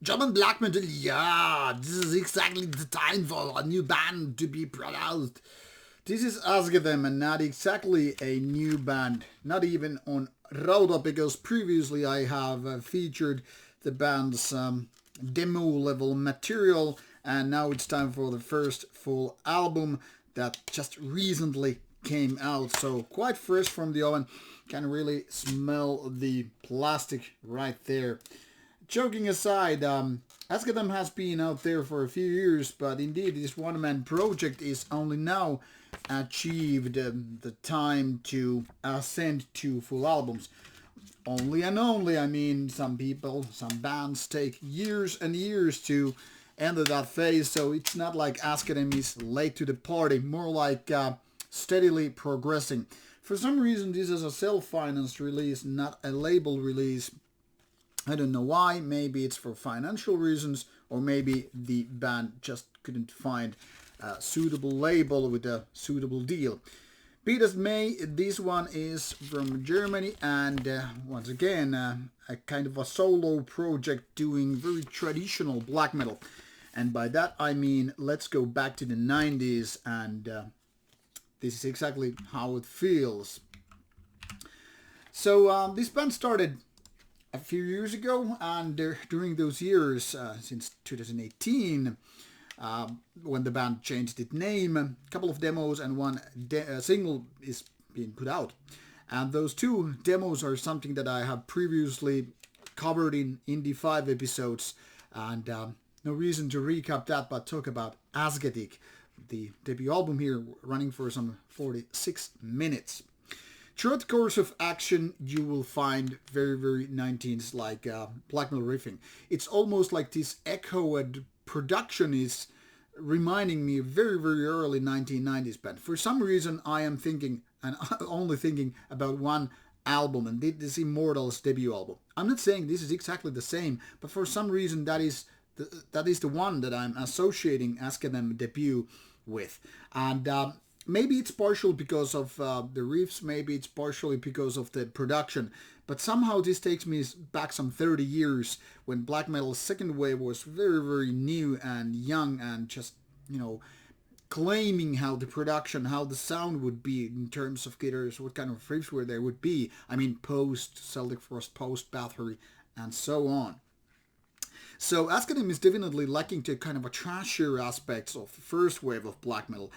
German black metal, yeah, this is exactly the time for a new band to be brought out. This is Azketem and not exactly a new band, not even on Rauta, because previously I have featured the band's demo level material, and now it's time for the first full album that just recently came out, so quite fresh from the oven. Can really smell the plastic right there. Joking aside, Azketem has been out there for a few years, but indeed this one-man project is only now achieved the time to ascend to full albums. Only and only, I mean, some bands take years and years to enter that phase, so it's not like Azketem is late to the party, more like steadily progressing. For some reason, this is a self-financed release, not a label release. I don't know why. Maybe it's for financial reasons, or maybe the band just couldn't find a suitable label with a suitable deal. Be it as may, this one is from Germany, and once again, a kind of a solo project doing very traditional black metal. And by that I mean, let's go back to the 90s, and this is exactly how it feels. So this band started a few years ago, and during those years, since 2018, when the band changed its name, a couple of demos and one single is being put out. And those two demos are something that I have previously covered in Indie 5 episodes, and no reason to recap that, but talk about Azketik, the debut album here, running for some 46 minutes. Throughout the course of action, you will find very 19s like black metal riffing. It's almost like this echoed production is reminding me of very early 1990s band. For some reason, I am thinking, and only thinking, about one album, and this Immortals debut album. I'm not saying this is exactly the same, but for some reason that is the one that I'm associating Azketem debut with. And maybe it's partial because of the riffs, maybe it's partially because of the production, but somehow this takes me back some 30 years when black metal's second wave was very new and young, and just, claiming how the production, how the sound would be in terms of guitars, what kind of riffs where there would be. I mean, post Celtic Frost, post Bathory, and so on. So Azketem is definitely lacking to kind of a trashier aspects of the first wave of black metal,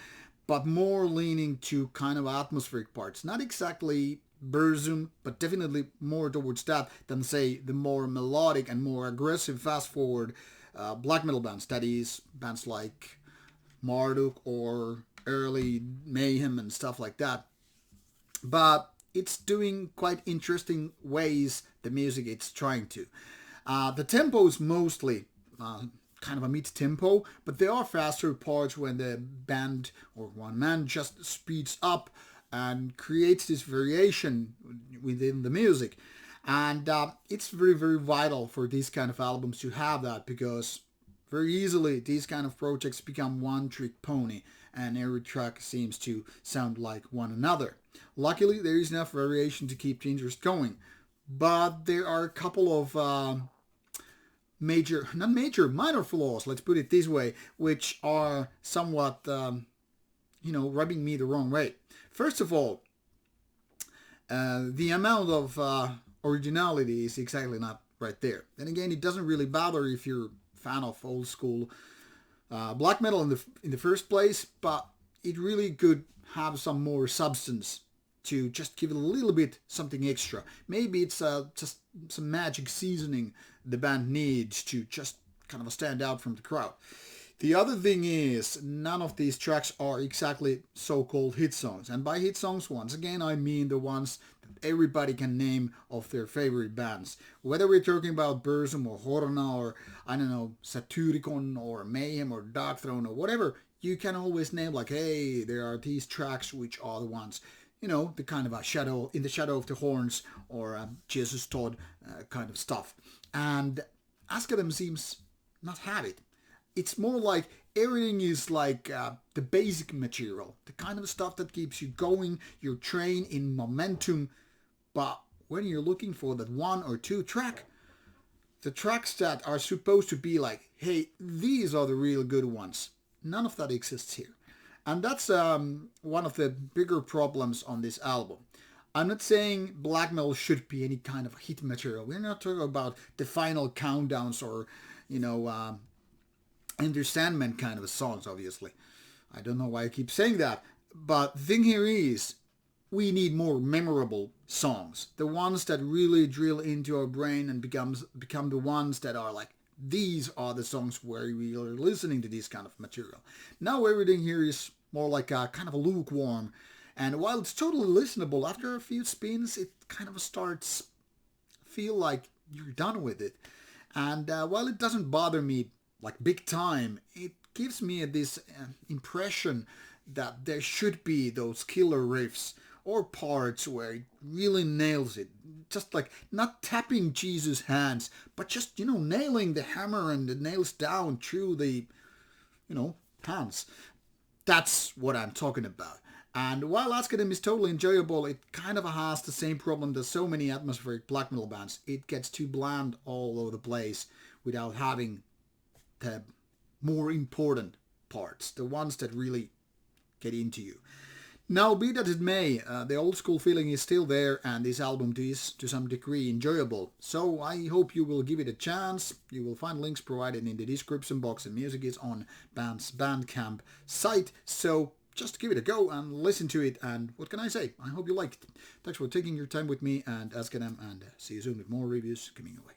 but more leaning to kind of atmospheric parts. Not exactly Burzum, but definitely more towards that than, say, the more melodic and more aggressive fast-forward black metal bands. That is, bands like Marduk or early Mayhem and stuff like that. But it's doing quite interesting ways the music it's trying to. The tempo is mostly kind of a mid-tempo, but there are faster parts when the band or one man just speeds up and creates this variation within the music. And it's very vital for these kind of albums to have that, because very easily these kind of projects become one-trick pony, and every track seems to sound like one another. Luckily, there is enough variation to keep the interest going, but there are a couple of minor flaws, let's put it this way, which are somewhat, rubbing me the wrong way. First of all, the amount of originality is exactly not right there. Then again, it doesn't really bother if you're a fan of old school black metal in the first place, but it really could have some more substance to just give it a little bit something extra. Maybe it's just some magic seasoning the band needs to just kind of stand out from the crowd. The other thing is, none of these tracks are exactly so-called hit songs. And by hit songs, once again, I mean the ones that everybody can name of their favorite bands. Whether we're talking about Burzum or Horna or, I don't know, Satyricon or Mayhem or Darkthrone or whatever, you can always name like, hey, there are these tracks which are the ones. The kind of a shadow, in the shadow of the horns, or Jesus Todd kind of stuff. And Azketem seems not have it. It's more like everything is like the basic material, the kind of stuff that keeps you going, your train in momentum. But when you're looking for that one or two track, the tracks that are supposed to be like, hey, these are the real good ones. None of that exists here. And that's one of the bigger problems on this album. I'm not saying black metal should be any kind of hit material. We're not talking about the final countdowns or, Enter Sandman kind of songs, obviously. I don't know why I keep saying that. But the thing here is, we need more memorable songs. The ones that really drill into our brain and become the ones that are like, these are the songs where we are listening to this kind of material. Now everything here is more like a kind of a lukewarm. And while it's totally listenable, after a few spins, it kind of starts feel like you're done with it. And while it doesn't bother me like big time, it gives me this impression that there should be those killer riffs or parts where it really nails it. Just like not tapping Jesus' hands, but just, nailing the hammer and the nails down through the, hands. That's what I'm talking about. And while Azketem is totally enjoyable, it kind of has the same problem that so many atmospheric black metal bands. It gets too bland all over the place without having the more important parts, the ones that really get into you. Now, be that it may, the old school feeling is still there, and this album is to some degree enjoyable. So I hope you will give it a chance. You will find links provided in the description box, and music is on band's Bandcamp site. So just give it a go and listen to it, and what can I say? I hope you liked it. Thanks for taking your time with me and Azketem, and see you soon with more reviews coming away.